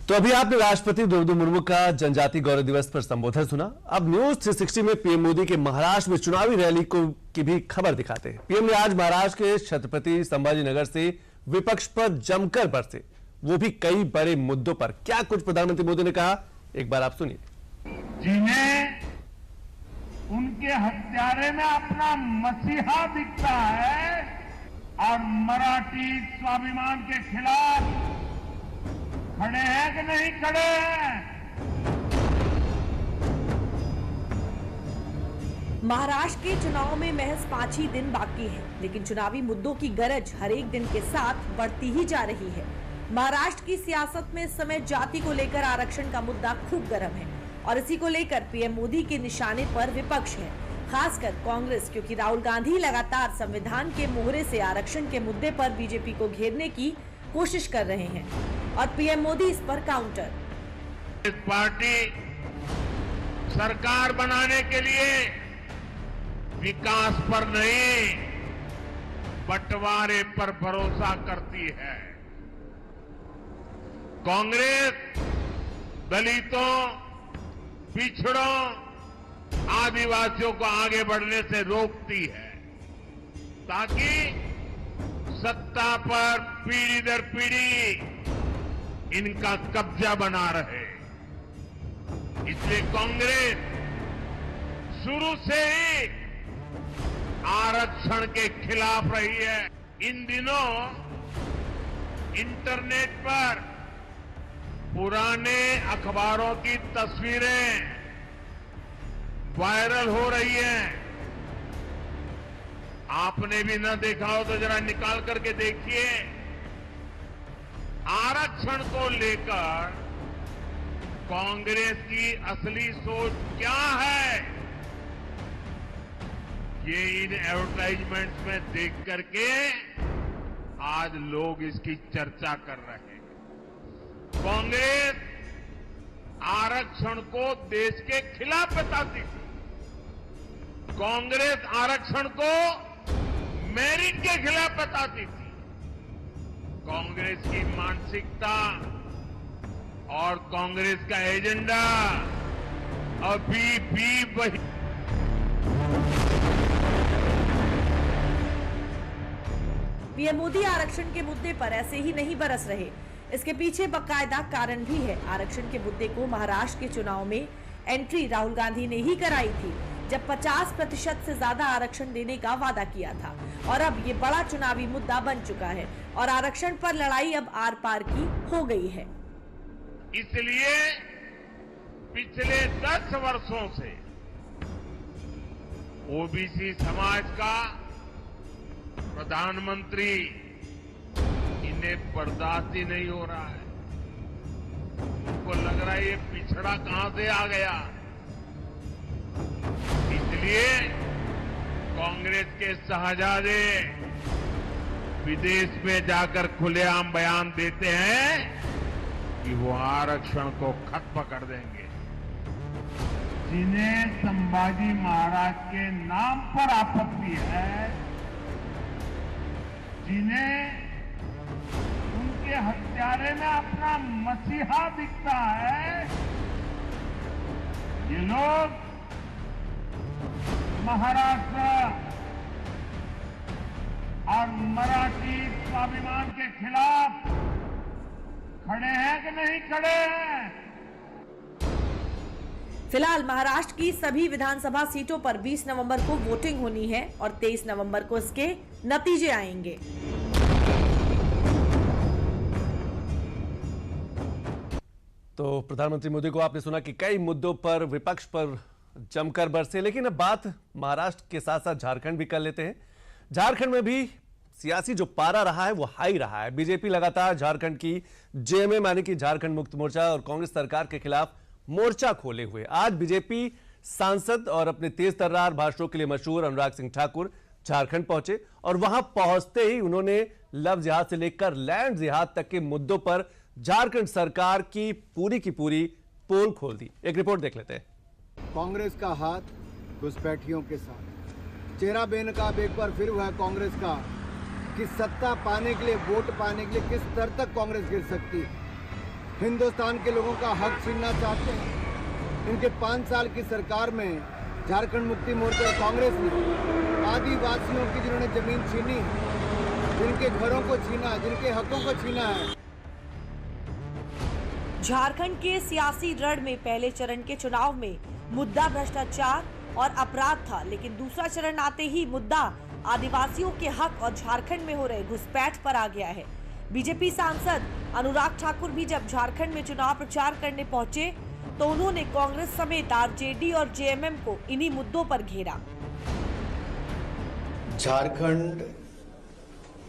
तो अभी आपने राष्ट्रपति द्रौपदी मुर्मू का जनजाति गौरव दिवस पर संबोधन सुना। अब न्यूज 360 में पीएम मोदी के महाराष्ट्र में चुनावी रैली की भी खबर दिखाते हैं। पीएम ने आज महाराष्ट्र के छत्रपति संभाजी नगर से विपक्ष पर जमकर बरसे, वो भी कई बड़े मुद्दों पर। क्या कुछ प्रधानमंत्री मोदी ने कहा, एक बार आप सुनिए। जिन्हें उनके हत्यारे में अपना मसीहा दिखता है और मराठी स्वाभिमान के खिलाफ खड़े हैं कि नहीं खड़े हैं? महाराष्ट्र के चुनाव में महज 5 ही दिन बाकी है, लेकिन चुनावी मुद्दों की गरज हर एक दिन के साथ बढ़ती ही जा रही है। महाराष्ट्र की सियासत में इस समय जाति को लेकर आरक्षण का मुद्दा खूब गर्म है और इसी को लेकर पीएम मोदी के निशाने पर विपक्ष है, खासकर कांग्रेस, क्योंकि राहुल गांधी लगातार संविधान के मोहरे से आरक्षण के मुद्दे पर बीजेपी को घेरने की कोशिश कर रहे हैं और पीएम मोदी इस पर काउंटर। इस पार्टी सरकार बनाने के लिए विकास पर नहीं, बंटवारे पर भरोसा करती है। कांग्रेस दलितों, पिछड़ों, आदिवासियों को आगे बढ़ने से रोकती है ताकि सत्ता पर पीढ़ी दर पीढ़ी इनका कब्जा बना रहे। इसलिए कांग्रेस शुरू से ही आरक्षण के खिलाफ रही है। इन दिनों इंटरनेट पर पुराने अखबारों की तस्वीरें वायरल हो रही हैं। आपने भी न देखा हो तो जरा निकाल करके देखिए। आरक्षण को लेकर कांग्रेस की असली सोच क्या है, ये इन एडवर्टाइजमेंट्स में देख करके आज लोग इसकी चर्चा कर रहे हैं। कांग्रेस आरक्षण को देश के खिलाफ बताती थी। कांग्रेस आरक्षण को मेरिट के खिलाफ बताती थी। कांग्रेस की मानसिकता और कांग्रेस का एजेंडा अभी भी वही। पीएम मोदी आरक्षण के मुद्दे पर ऐसे ही नहीं बरस रहे, इसके पीछे बाकायदा कारण भी है। आरक्षण के मुद्दे को महाराष्ट्र के चुनाव में एंट्री राहुल गांधी ने ही कराई थी, जब 50% से ज्यादा आरक्षण देने का वादा किया था और अब ये बड़ा चुनावी मुद्दा बन चुका है और आरक्षण पर लड़ाई अब आर पार की हो गई है। इसलिए पिछले 10 वर्षों से ओबीसी समाज का प्रधानमंत्री इन्हें बर्दाश्त ही नहीं हो रहा है। उनको लग रहा है ये पिछड़ा कहां से आ गया। इसलिए कांग्रेस के शहजादे विदेश में जाकर खुलेआम बयान देते हैं कि वो आरक्षण को खत्म कर देंगे। जिन्हें संभाजी महाराज के नाम पर आपत्ति है, जिन्हें उनके हत्यारे में अपना मसीहा दिखता है, ये लोग महाराष्ट्र और मराठी स्वाभिमान के खिलाफ खड़े हैं कि नहीं खड़े हैं? फिलहाल महाराष्ट्र की सभी विधानसभा सीटों पर 20 नवंबर को वोटिंग होनी है और 23 नवंबर को इसके नतीजे आएंगे। तो प्रधानमंत्री मोदी को आपने सुना कि कई मुद्दों पर विपक्ष पर जमकर बरसे, लेकिन अब बात महाराष्ट्र के साथ साथ झारखंड भी कर लेते हैं। झारखंड में भी सियासी जो पारा रहा है वो हाई रहा है। बीजेपी लगातार झारखंड की जेएमएम यानी कि झारखंड मुक्त मोर्चा और कांग्रेस सरकार के खिलाफ मोर्चा खोले हुए। आज बीजेपी सांसद और अपने तेज तर्रार भाषणों के लिए मशहूर अनुराग सिंह ठाकुर झारखंड पहुंचे और वहां पहुंचते ही उन्होंने लव जिहाद से लेकर लैंड जिहाद तक के मुद्दों पर झारखंड सरकार की पूरी पोल खोल दी। एक रिपोर्ट देख लेते हैं। कांग्रेस का हाथ घुसपैठियों के साथ, चेहरा बेनकाब एक बार फिर हुआ है कांग्रेस का कि सत्ता पाने के लिए, वोट पाने के लिए किस स्तर तक कांग्रेस गिर सकती है। हिंदुस्तान के लोगों का हक छीनना चाहते हैं। इनके 5 साल की सरकार में झारखंड मुक्ति मोर्चा और कांग्रेस ने आदिवासियों की जिन्होंने जमीन छीनी, जिनके घरों को छीना, जिनके हकों को छीना है। झारखंड के सियासी रण में पहले चरण के चुनाव में मुद्दा भ्रष्टाचार और अपराध था, लेकिन दूसरा चरण आते ही मुद्दा आदिवासियों के हक और झारखंड में हो रहे घुसपैठ पर आ गया है। बीजेपी सांसद अनुराग ठाकुर भी जब झारखंड में चुनाव प्रचार करने पहुंचे तो उन्होंने कांग्रेस समेत आरजेडी और जेएमएम को इन्हीं मुद्दों पर घेरा। झारखंड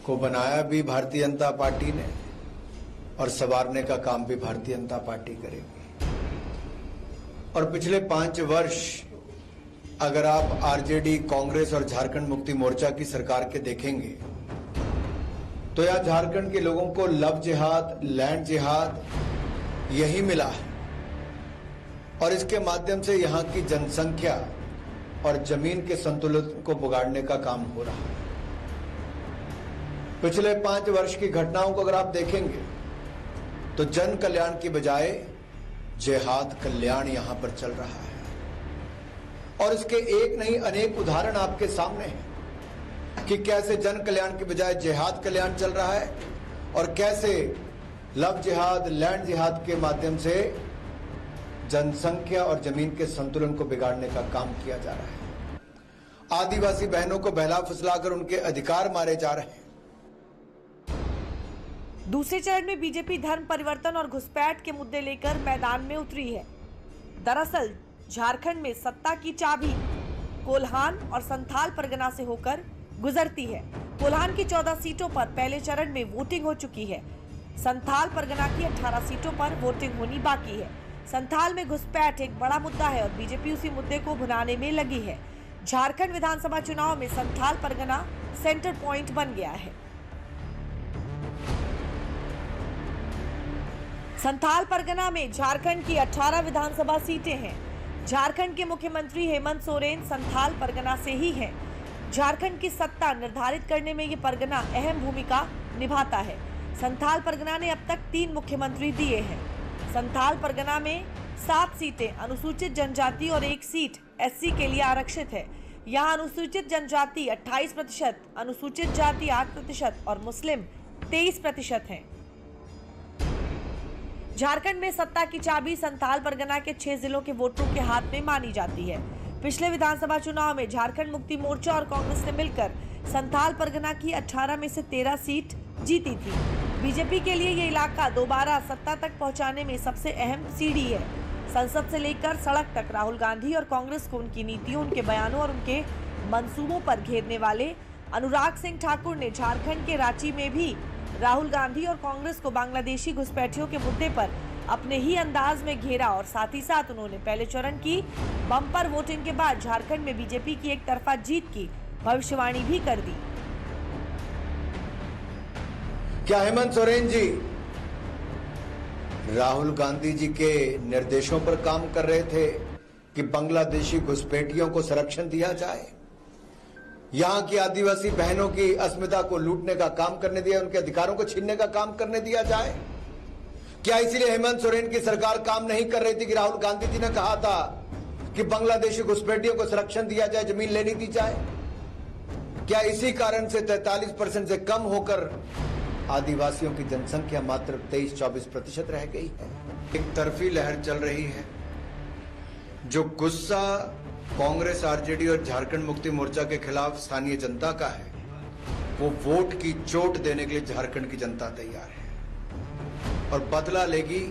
को बनाया भी भारतीय जनता पार्टी ने और संवारने का काम भी भारतीय जनता पार्टी करेगी। और पिछले 5 वर्ष अगर आप आरजेडी, कांग्रेस और झारखंड मुक्ति मोर्चा की सरकार के देखेंगे तो यह झारखंड के लोगों को लव जिहाद, लैंड जिहाद यही मिला है और इसके माध्यम से यहां की जनसंख्या और जमीन के संतुलन को बिगाड़ने का काम हो रहा है। पिछले 5 वर्ष की घटनाओं को अगर आप देखेंगे तो जन कल्याण की बजाय जिहाद कल्याण यहां पर चल रहा है और इसके एक नहीं अनेक उदाहरण आपके सामने हैं कि कैसे जन कल्याण की बजाय जिहाद कल्याण चल रहा है और कैसे लव जिहाद, लैंड जिहाद के माध्यम से जनसंख्या और जमीन के संतुलन को बिगाड़ने का काम किया जा रहा है। आदिवासी बहनों को बहला फुसलाकर उनके अधिकार मारे जा रहे हैं। दूसरे चरण में बीजेपी धर्म परिवर्तन और घुसपैठ के मुद्दे लेकर मैदान में उतरी है। दरअसल झारखंड में सत्ता की चाबी कोल्हान और संथाल परगना से होकर गुजरती है। कोल्हान की 14 सीटों पर पहले चरण में वोटिंग हो चुकी है। संथाल परगना की 18 सीटों पर वोटिंग होनी बाकी है। संथाल में घुसपैठ एक बड़ा मुद्दा है और बीजेपी उसी मुद्दे को भुनाने में लगी है। झारखंड विधानसभा चुनाव में संथाल परगना सेंटर पॉइंट बन गया है। संथाल परगना में झारखंड की 18 विधानसभा सीटें हैं। झारखंड के मुख्यमंत्री हेमंत सोरेन संथाल परगना से ही हैं। झारखंड की सत्ता निर्धारित करने में ये परगना अहम भूमिका निभाता है। संथाल परगना ने अब तक 3 मुख्यमंत्री दिए हैं। संथाल परगना में 7 सीटें अनुसूचित जनजाति और 1 सीट एससी के लिए आरक्षित है। यहाँ अनुसूचित जनजाति 28%, अनुसूचित जाति 8% और मुस्लिम 23% हैं। झारखंड में सत्ता की चाबी संथाल परगना के 6 जिलों के वोटरों के हाथ में मानी जाती है। पिछले विधानसभा चुनाव में झारखंड मुक्ति मोर्चा और कांग्रेस ने मिलकर संथाल परगना की 18 में से 13 सीट जीती थी। बीजेपी के लिए ये इलाका दोबारा सत्ता तक पहुंचाने में सबसे अहम सीढ़ी है। संसद से लेकर सड़क तक राहुल गांधी और कांग्रेस को उनकी नीतियों, उनके बयानों और उनके मंसूबों पर घेरने वाले अनुराग सिंह ठाकुर ने झारखंड के रांची में भी राहुल गांधी और कांग्रेस को बांग्लादेशी घुसपैठियों के मुद्दे पर अपने ही अंदाज में घेरा और साथ ही साथ उन्होंने पहले चरण की बम्पर वोटिंग के बाद झारखंड में बीजेपी की एक तरफा जीत की भविष्यवाणी भी कर दी। क्या हेमंत सोरेन जी राहुल गांधी जी के निर्देशों पर काम कर रहे थे कि बांग्लादेशी घुसपैठियों को संरक्षण दिया जाए, यहां की आदिवासी बहनों की अस्मिता को लूटने का काम करने दिया, उनके अधिकारों को छीनने का काम करने दिया जाए? क्या इसीलिए हेमंत सोरेन की सरकार काम नहीं कर रही थी कि राहुल गांधी जी ने कहा था कि बांग्लादेशी घुसपैठियों को संरक्षण दिया जाए, जमीन लेनी दी जाए? क्या इसी कारण से 43% से कम होकर आदिवासियों की जनसंख्या मात्र 23-24% रह गई है? एक तरफी लहर चल रही है। जो गुस्सा कांग्रेस, आरजेडी और झारखंड मुक्ति मोर्चा के खिलाफ स्थानीय जनता का है, वो वोट की चोट देने के लिए झारखंड की जनता तैयार है और बदला लेगी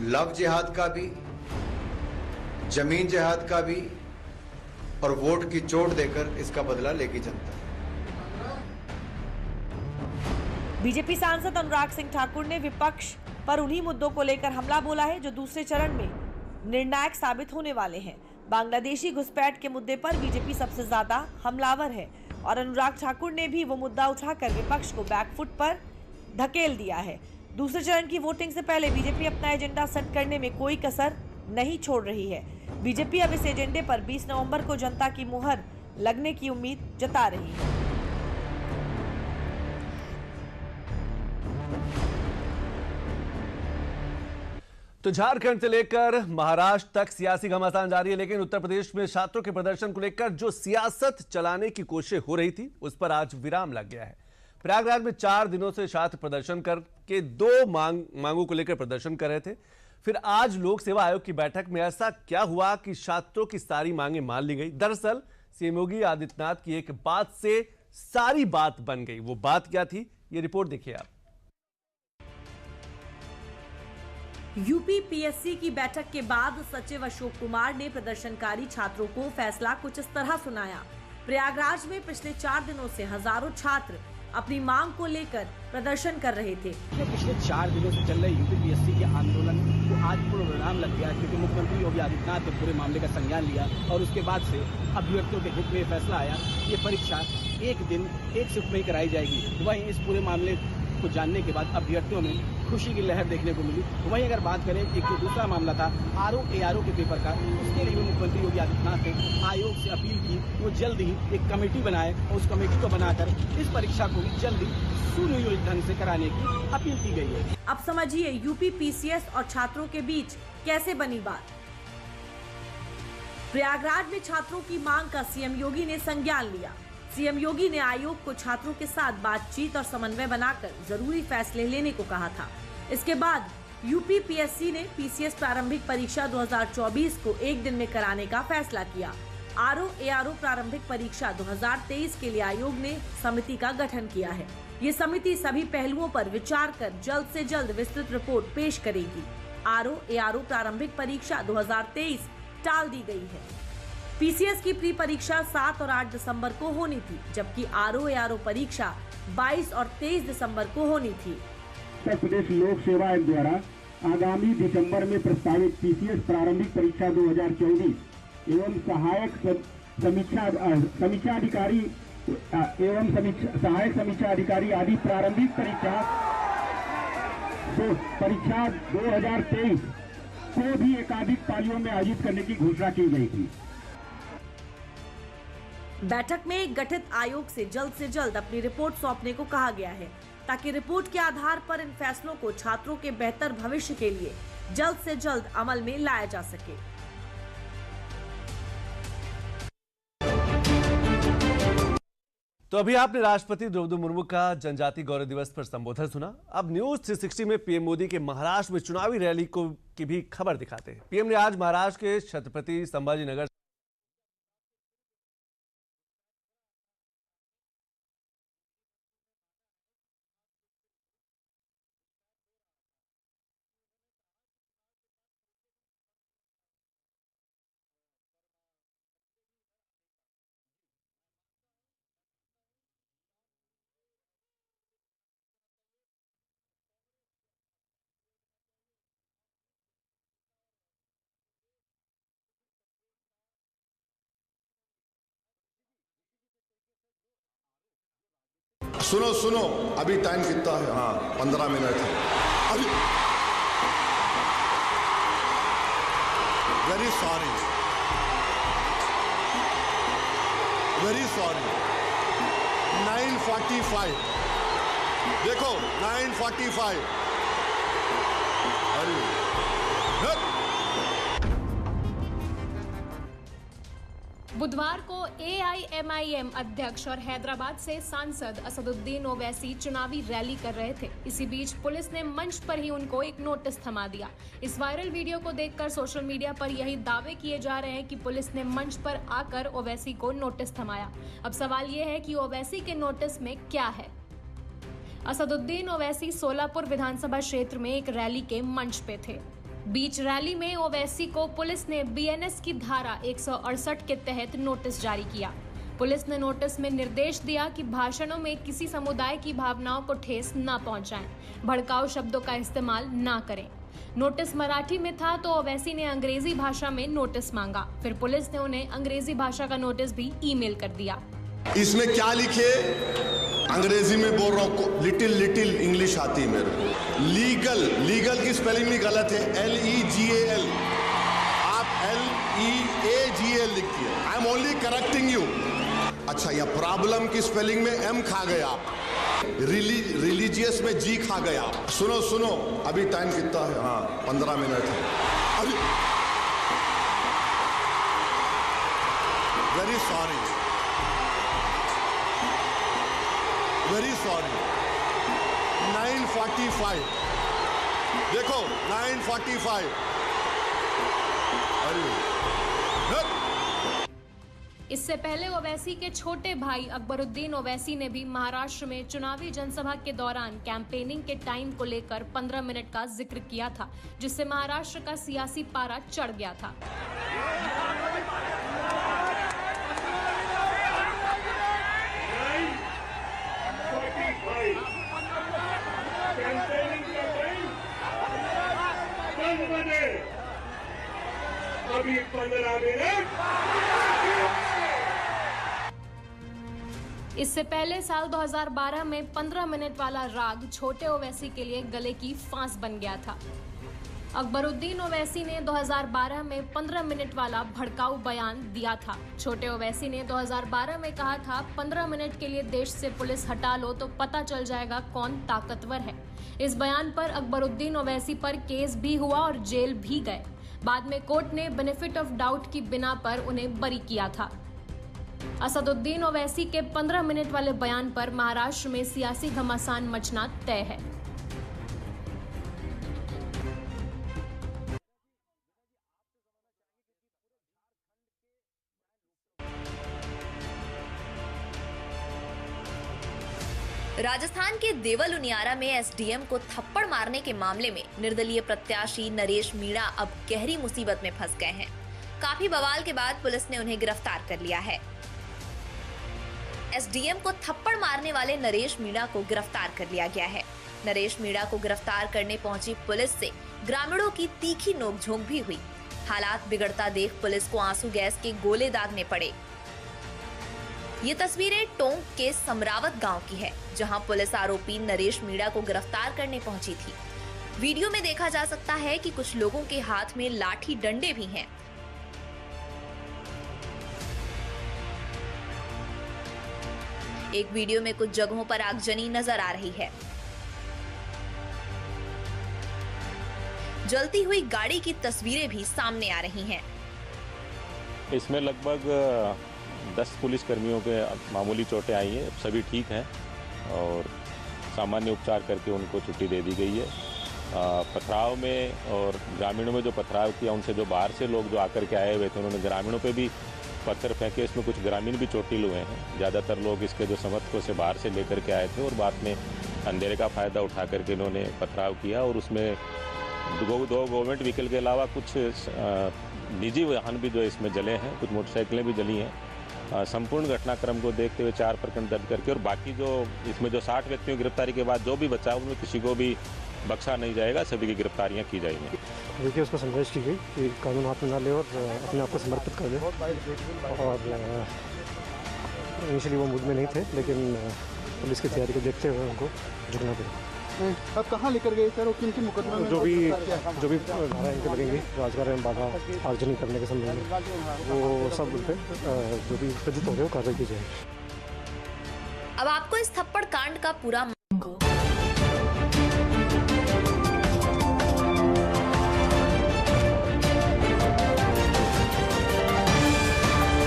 लव जिहाद का भी, जमीन जिहाद का भी, और वोट की चोट देकर इसका बदला लेगी जनता। बीजेपी सांसद अनुराग सिंह ठाकुर ने विपक्ष पर उन्हीं मुद्दों को लेकर हमला बोला है जो दूसरे चरण में निर्णायक साबित होने वाले हैं। बांग्लादेशी घुसपैठ के मुद्दे पर बीजेपी सबसे ज्यादा हमलावर है और अनुराग ठाकुर ने भी वो मुद्दा उठाकर विपक्ष को बैकफुट पर धकेल दिया है। दूसरे चरण की वोटिंग से पहले बीजेपी अपना एजेंडा सेट करने में कोई कसर नहीं छोड़ रही है। बीजेपी अब इस एजेंडे पर 20 नवंबर को जनता की मुहर लगने की उम्मीद जता रही है। तो झारखंड से लेकर महाराष्ट्र तक सियासी घमासान जारी है, लेकिन उत्तर प्रदेश में छात्रों के प्रदर्शन को लेकर जो सियासत चलाने की कोशिश हो रही थी उस पर आज विराम लग गया है। प्रयागराज में 4 दिनों से छात्र प्रदर्शन करके 2 मांगों को लेकर प्रदर्शन कर रहे थे। फिर आज लोक सेवा आयोग की बैठक में ऐसा क्या हुआ कि छात्रों की सारी मांगें मान ली गई। दरअसल सीएम योगी आदित्यनाथ की एक बात से सारी बात बन गई। वो बात क्या थी, ये रिपोर्ट देखिए आप। यूपी पीएससी की बैठक के बाद सचिव अशोक कुमार ने प्रदर्शनकारी छात्रों को फैसला कुछ इस तरह सुनाया। प्रयागराज में पिछले 4 दिनों से हजारों छात्र अपनी मांग को लेकर प्रदर्शन कर रहे थे। पिछले 4 दिनों से चल रहे यूपी पीएससी के आंदोलन को आज पूर्ण विराम लग गया, क्योंकि मुख्यमंत्री योगी आदित्यनाथ ने पूरे मामले का संज्ञान लिया और उसके बाद से अभ्यर्थियों के हित में फैसला आया। ये परीक्षा एक दिन एक शिफ्ट में ही कराई जाएगी। वहीं इस पूरे मामले को जानने के बाद अभ्यर्थियों में खुशी की लहर देखने को मिली। वहीं अगर बात करें एक जो दूसरा मामला था आरओ के पेपर का, उसके लिए मुख्यमंत्री योगी आदित्यनाथ ने आयोग से अपील की वो जल्द ही एक कमेटी बनाए और उस कमेटी को बनाकर इस परीक्षा को भी जल्दी सुनियोजित ढंग से कराने की अपील की गई है। अब समझिए यूपी पीसीएस और छात्रों के बीच कैसे बनी बात। प्रयागराज में छात्रों की मांग का सीएम योगी ने संज्ञान लिया। सीएम योगी ने आयोग को छात्रों के साथ बातचीत और समन्वय बनाकर जरूरी फैसले लेने को कहा था। इसके बाद यूपी पीएससी ने पीसीएस प्रारंभिक परीक्षा 2024 को एक दिन में कराने का फैसला किया। आरओ प्रारंभिक परीक्षा 2023 के लिए आयोग ने समिति का गठन किया है। ये समिति सभी पहलुओं पर विचार कर जल्द से जल्द विस्तृत रिपोर्ट पेश करेगी। आरओ प्रारंभिक परीक्षा 2023 टाल दी गई है। पीसीएस की प्री परीक्षा 7 और 8 दिसंबर को होनी थी, जबकि आरओ परीक्षा 22 और 23 दिसंबर को होनी थी। उत्तर प्रदेश लोक सेवा आयोग द्वारा आगामी दिसंबर में प्रस्तावित पीसीएस प्रारंभिक परीक्षा 2024 एवं सहायक समीक्षा अधिकारी आदि प्रारंभिक परीक्षा 2023 को भी एकाधिक पालियों में आयोजित करने की घोषणा की गई थी। बैठक में गठित आयोग से जल्द अपनी रिपोर्ट सौंपने को कहा गया है, ताकि रिपोर्ट के आधार पर इन फैसलों को छात्रों के बेहतर भविष्य के लिए जल्द से जल्द अमल में लाया जा सके। तो अभी आपने राष्ट्रपति द्रौपदी मुर्मू का जनजाति गौरव दिवस पर संबोधन सुना। अब न्यूज 360 में पीएम मोदी के महाराष्ट्र में चुनावी रैली की भी खबर दिखाते हैं। पीएम ने आज महाराष्ट्र के छत्रपति संभाजीनगर सुनो अभी टाइम कितना है? हाँ 15 मिनट है अभी। वेरी सॉरी 9:45 देखो 9:45 बुधवार को AIMIM अध्यक्ष और हैदराबाद से सांसद असदुद्दीन ओवैसी चुनावी रैली कर रहे थे। इसी बीच पुलिस ने मंच पर ही उनको एक नोटिस थमा दिया। इस वायरल वीडियो को देखकर सोशल मीडिया पर यही दावे किए जा रहे हैं कि पुलिस ने मंच पर आकर ओवैसी को नोटिस थमाया। अब सवाल ये है कि ओवैसी के नोटिस में क्या है। असदुद्दीन ओवैसी सोलापुर विधानसभा क्षेत्र में एक रैली के मंच पे थे। बीच रैली में ओवैसी को पुलिस ने BNS की धारा 168 के तहत नोटिस जारी किया। पुलिस ने नोटिस में निर्देश दिया कि भाषणों में किसी समुदाय की भावनाओं को ठेस न पहुंचाएं, भड़काऊ शब्दों का इस्तेमाल न करें। नोटिस मराठी में था तो ओवैसी ने अंग्रेजी भाषा में नोटिस मांगा। फिर पुलिस ने उन्हें अंग्रेजी भाषा का नोटिस भी ईमेल कर दिया। इसमें क्या लिखे? अंग्रेजी में बोल रहा हूँ, लिटिल इंग्लिश आती है मेरे को। लीगल की स्पेलिंग भी गलत है, LEGAL, आप LEAGL लिखिए। I am only correcting you. अच्छा, यह प्रॉब्लम की स्पेलिंग में M खा गए आप। रिलीजियस में जी खा गया। सुनो सुनो, अभी टाइम कितना है? हाँ, 15 मिनट है। अभी वेरी सॉरी, वेरी सॉरी। 9:45 देखो, 9:45। इससे पहले ओवैसी के छोटे भाई अकबरुद्दीन ओवैसी ने भी महाराष्ट्र में चुनावी जनसभा के दौरान कैंपेनिंग के टाइम को लेकर 15 मिनट का जिक्र किया था, जिससे महाराष्ट्र का सियासी पारा चढ़ गया था। अभी 15 मिनट। इससे पहले साल 2012 में 15 मिनट वाला राग छोटे ओवैसी के लिए गले की फांस बन गया था। अकबरुद्दीन ओवैसी ने 2012 में 15 मिनट वाला भड़काऊ बयान दिया था। छोटे ओवैसी ने 2012 में कहा था, 15 मिनट के लिए देश से पुलिस हटा लो तो पता चल जाएगा कौन ताकतवर है। इस बयान पर अकबरुद्दीन ओवैसी पर केस भी हुआ और जेल भी गए। बाद में कोर्ट ने बेनिफिट ऑफ डाउट की बिना पर उन्हें बरी किया था। असदुद्दीन ओवैसी के 15 मिनट वाले बयान पर महाराष्ट्र में सियासी घमासान मचना तय है। राजस्थान के देवल उनियारा में एसडीएम को थप्पड़ मारने के मामले में निर्दलीय प्रत्याशी नरेश मीणा अब गहरी मुसीबत में फंस गए हैं। काफी बवाल के बाद पुलिस ने उन्हें गिरफ्तार कर लिया है। एसडीएम को थप्पड़ मारने वाले नरेश मीणा को गिरफ्तार कर लिया गया है। नरेश मीणा को गिरफ्तार करने पहुंची पुलिस से ग्रामीणों की तीखी नोकझोंक भी हुई। हालात बिगड़ता देख पुलिस को आंसू गैस के गोले दागने पड़े। ये तस्वीरें टोंक के समरावत गांव की है, जहां पुलिस आरोपी नरेश मीणा को गिरफ्तार करने पहुंची थी। वीडियो में देखा जा सकता है कि कुछ लोगों के हाथ में लाठी डंडे भी हैं। एक वीडियो में कुछ जगहों पर आगजनी नजर आ रही है। जलती हुई गाड़ी की तस्वीरें भी सामने आ रही हैं। इसमें लगभग 10 पुलिस कर्मियों के मामूली चोटें आई हैं, सभी ठीक हैं और सामान्य उपचार करके उनको छुट्टी दे दी गई है। पथराव में और ग्रामीणों में जो पथराव किया, उनसे जो बाहर से लोग जो आकर के आए हुए थे, उन्होंने ग्रामीणों पे भी पत्थर फेंके। इसमें कुछ ग्रामीण भी चोटिल हुए हैं। ज़्यादातर लोग इसके जो समर्थकों से बाहर से लेकर के आए थे और बाद में अंधेरे का फ़ायदा उठा करके इन्होंने पथराव किया और उसमें दो गवर्नमेंट व्हीकल के अलावा कुछ निजी वाहन भी जो इसमें जले हैं, कुछ मोटरसाइकिलें भी जली हैं। संपूर्ण घटनाक्रम को देखते हुए 4 प्रकरण दर्ज करके और बाकी जो इसमें जो 60 व्यक्तियों की गिरफ्तारी के बाद जो भी बचा, उनमें किसी को भी बख्शा नहीं जाएगा, सभी की गिरफ्तारियां की जाएंगी। देखिए, उसको समझाइश की गई कि कानून हाथ में ना ले और अपने आप को समर्पित कर दे। और इनिशियली वो मूड में नहीं थे, लेकिन पुलिस की तैयारी को देखते हुए उनको झुकना पड़ा। अब कहाँ लेकर गए सर और किन मुकदमा में? जो भी धारा इनके लगेंगी, राजगार में बाधा आगजनी करने के संबंध में, वो सब उन पर जो भी प्रजित हो गए वो कार्रवाई की जाएगी। अब आपको इस थप्पड़ कांड का पूरा